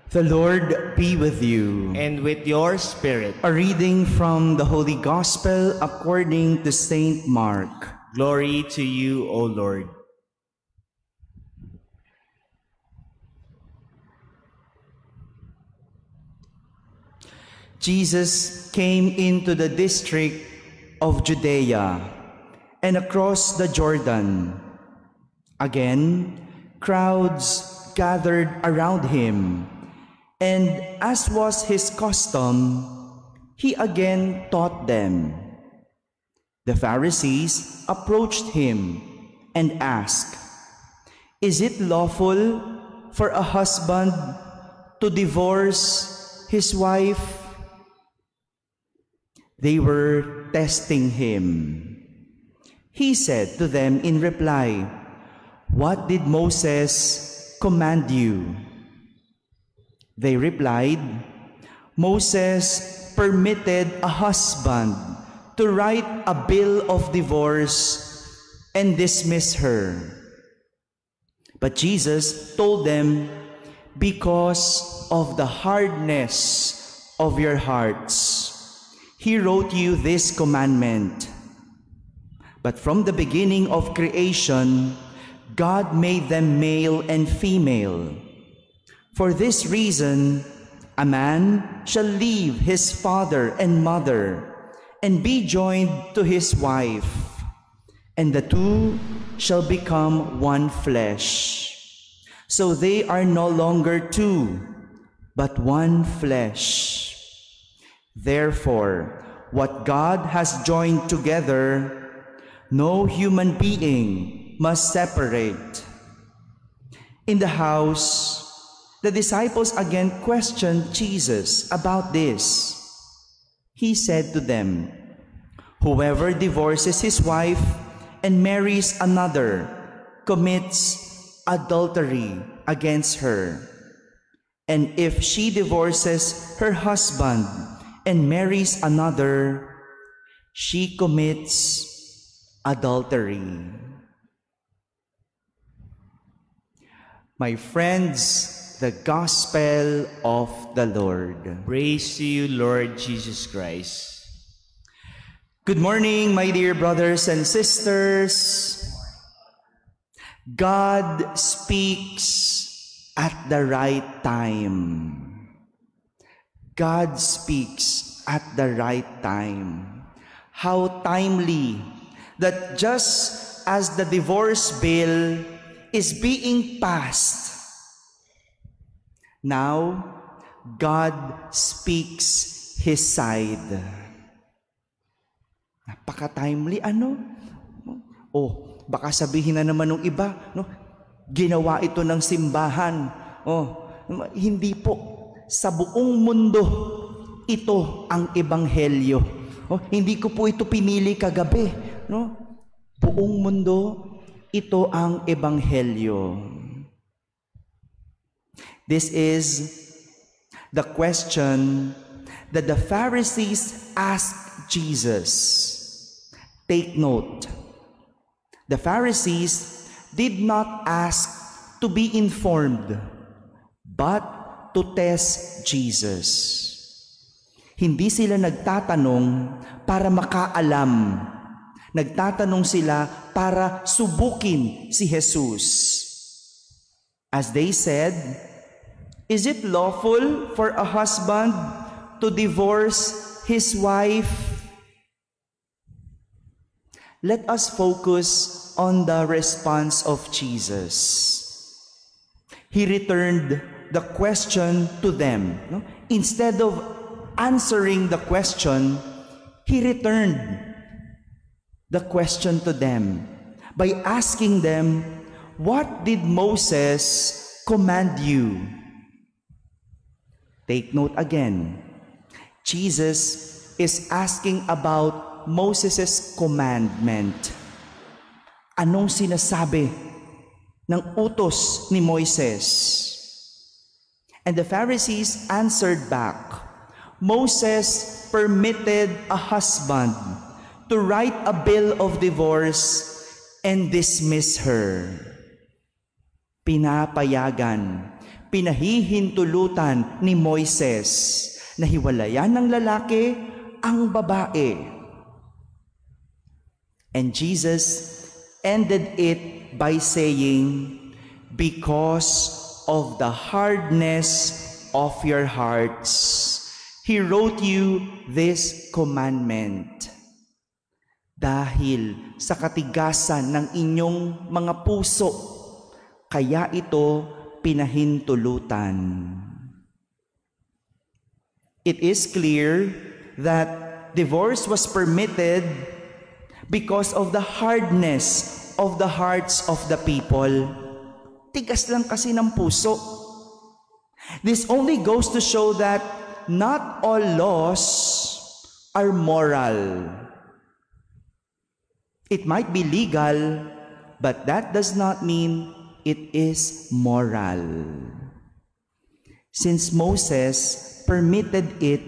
The Lord be with you. And with your spirit. A reading from the Holy Gospel according to Saint Mark. Glory to you, O Lord. Jesus came into the district of Judea and across the Jordan. Again, crowds gathered around him, and as was his custom, he again taught them. The Pharisees approached him and asked, "Is it lawful for a husband to divorce his wife?" They were testing him. He said to them in reply, "What did Moses command you?" They replied, "Moses permitted a husband to write a bill of divorce and dismiss her." But Jesus told them, "Because of the hardness of your hearts, He wrote you this commandment. But from the beginning of creation, God made them male and female. For this reason, a man shall leave his father and mother and be joined to his wife, and the two shall become one flesh. So they are no longer two, but one flesh. Therefore, what God has joined together, no human being must separate." In the house, the disciples again questioned Jesus about this. He said to them, "Whoever divorces his wife and marries another commits adultery against her. And if she divorces her husband and marries another, she commits adultery." My friends, the Gospel of the Lord. Praise to you, Lord Jesus Christ. Good morning, my dear brothers and sisters. God speaks at the right time. God speaks at the right time. How timely that just as the divorce bill is being passed, now God speaks His side. Napaka-timely, ano? Oh, baka sabihin na naman ng iba, no? Ginawa ito ng simbahan. Oh, hindi po. Sa buong mundo, ito ang ebanghelyo. Oh, hindi ko po ito pinili kagabi, no? Buong mundo, ito ang ebanghelyo. This is the question that the Pharisees asked Jesus. Take note. The Pharisees did not ask to be informed, but to test Jesus. Hindi sila nagtatanong para makaalam. Nagtatanong sila para subukin si Jesus. As they said, "Is it lawful for a husband to divorce his wife?" Let us focus on the response of Jesus. He returned the question to them. No? Instead of answering the question, He returned the question to them by asking them, "What did Moses command you?" Take note again. Jesus is asking about Moses' commandment. Anong sinasabi ng utos ni Moises? And the Pharisees answered back, "Moses permitted a husband to write a bill of divorce and dismiss her." Pinapayagan, pinahihintulutan ni Moises na hiwalayan ng lalaki ang babae. And Jesus ended it by saying, "Because of the hardness of your hearts, He wrote you this commandment." Dahil sa katigasan ng inyong mga puso, kaya ito pinahintulutan. It is clear that divorce was permitted because of the hardness of the hearts of the people. Tigas lang kasi ng puso. This only goes to show that not all laws are moral. It might be legal, but that does not mean it is moral. Since Moses permitted it,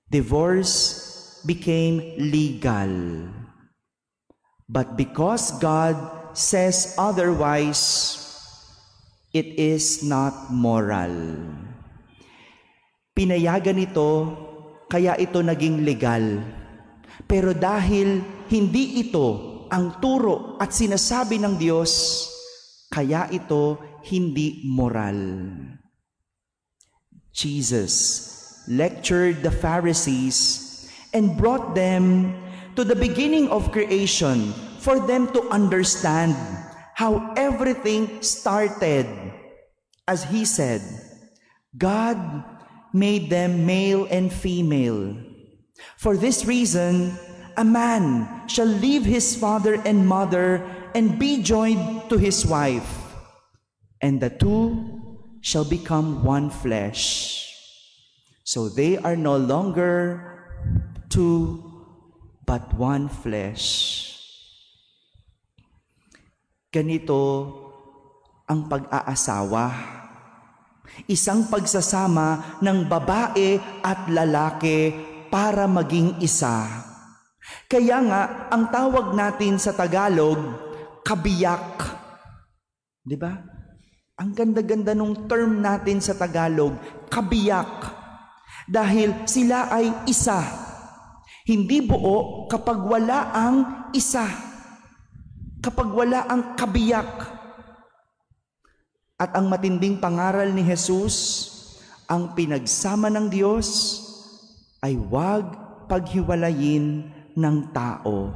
divorce became legal. But because God says otherwise, it is not moral. Pinayagan ito, kaya ito naging legal. Pero dahil hindi ito ang turo at sinasabi ng Diyos, kaya ito hindi moral. Jesus lectured the Pharisees and brought them to the beginning of creation for them to understand how everything started. As he said, God made them male and female. For this reason, a man shall leave his father and mother and be joined to his wife, and the two shall become one flesh. So they are no longer two, but one flesh. Ganito ang pag-aasawa. Isang pagsasama ng babae at lalaki para maging isa. Kaya nga, ang tawag natin sa Tagalog, kabiyak. Di ba? Ang ganda-ganda nung term natin sa Tagalog, kabiyak. Dahil sila ay isa. Hindi buo kapag wala ang isa. Kapag wala ang kabiyak. At ang matinding pangaral ni Jesus, ang pinagsama ng Diyos ay huwag paghiwalayin ng tao.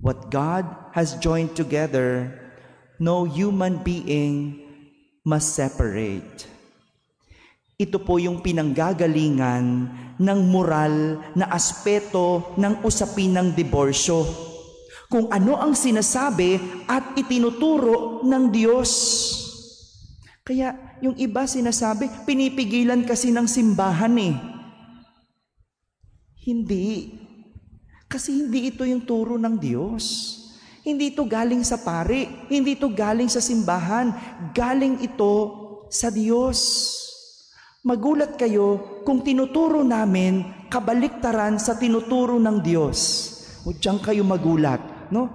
What God has joined together, no human being must separate. Ito po yung pinanggagalingan ng moral na aspeto ng usapin ng diborsyo. Kung ano ang sinasabi at itinuturo ng Diyos. Kaya yung iba sinasabi, pinipigilan kasi ng simbahan eh. Hindi. Kasi hindi ito yung turo ng Diyos. Hindi ito galing sa pari. Hindi ito galing sa simbahan. Galing ito sa Diyos. Magulat kayo kung tinuturo namin kabaliktaran sa tinuturo ng Diyos. Huwag dyan kayo magulat. No?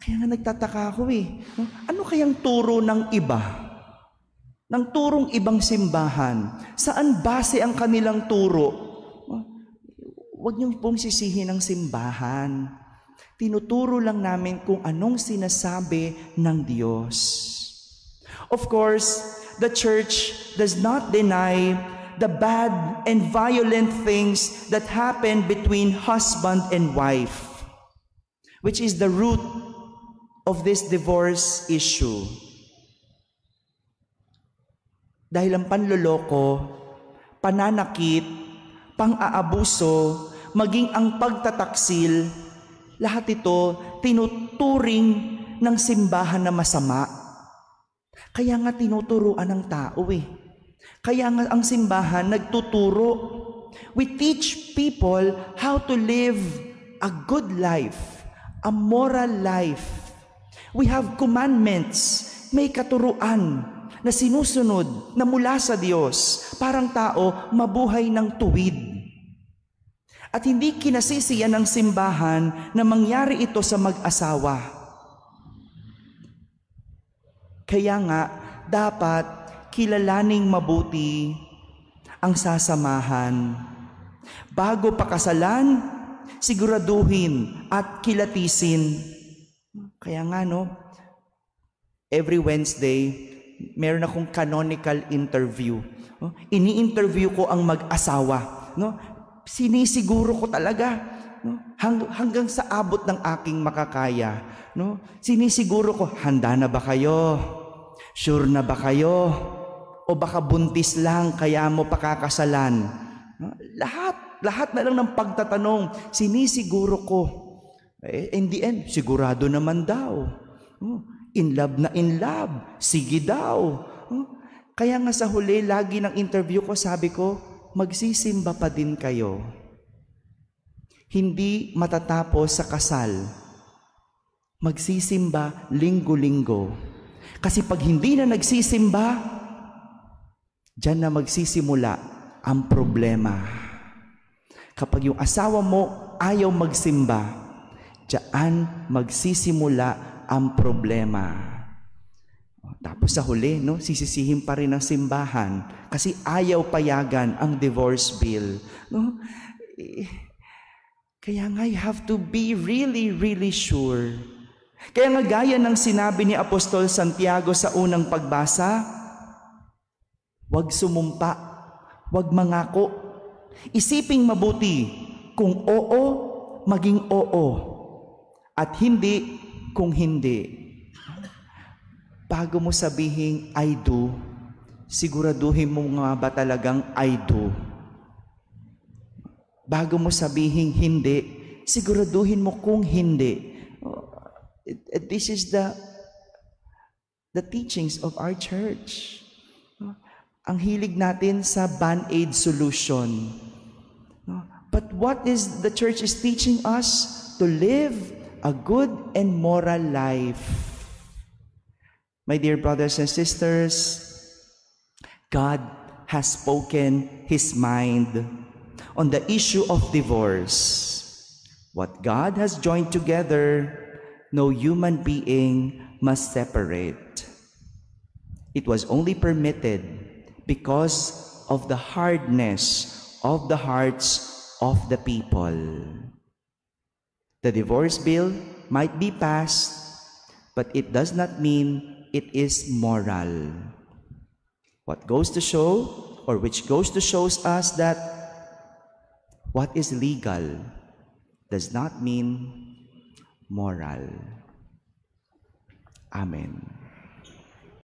Kaya nga nagtataka ako eh. No? Ano kayang turo ng iba? Ng turong ibang simbahan? Saan base ang kanilang turo? Huwag niyong pong sisihin ang simbahan. Tinuturo lang namin kung anong sinasabi ng Diyos. Of course, the church does not deny the bad and violent things that happen between husband and wife, which is the root of this divorce issue. Dahil ang panloloko, pananakit, pang-aabuso, maging ang pagtataksil, lahat ito tinuturing ng simbahan na masama. Kaya nga tinuturuan ng tao eh. Kaya nga ang simbahan nagtuturo. We teach people how to live a good life, a moral life. We have commandments, may katuruan na sinusunod na mula sa Diyos parang tao mabuhay ng tuwid. At hindi kinasisiyan ng simbahan na mangyari ito sa mag-asawa. Kaya nga, dapat kilalaning mabuti ang sasamahan. Bago pakasalan, siguraduhin at kilatisin. Kaya nga, no, every Wednesday, meron akong canonical interview. Ini-interview ko ang mag-asawa. No? Sinisiguro ko talaga, no? Hanggang sa abot ng aking makakaya. No? Sinisiguro ko, handa na ba kayo? Sure na ba kayo? O baka buntis lang, kaya mo pakakasalan? No? Lahat na lang ng pagtatanong, sinisiguro ko. In the end, sigurado naman daw. In love na in love, sige daw. Kaya nga sa huli, lagi ng interview ko, sabi ko, magsisimba pa din kayo. Hindi matatapos sa kasal. Magsisimba linggo-linggo. Kasi pag hindi na nagsisimba, diyan na magsisimula ang problema. Kapag yung asawa mo ayaw magsimba, diyan magsisimula ang problema. Tapos sa huli, no, sisisihin pa rin ang simbahan kasi ayaw payagan ang divorce bill. No? Kaya nga, you have to be really, really sure. Kaya nga gaya ng sinabi ni Apostol Santiago sa unang pagbasa, huwag sumumpa, huwag mangako. Isiping mabuti kung oo, maging oo. At hindi kung hindi. Bago mo sabihin, I do, siguraduhin mo nga ba talagang I do? Bago mo sabihin hindi, siguraduhin mo kung hindi. This is the teachings of our church. Ang hilig natin sa band-aid solution. But what is the church is teaching us? To live a good and moral life. My dear brothers and sisters, God has spoken His mind on the issue of divorce. What God has joined together, no human being must separate. It was only permitted because of the hardness of the hearts of the people. The divorce bill might be passed, but it does not mean it is moral. What goes to show, or which goes to shows us that what is legal does not mean moral. Amen.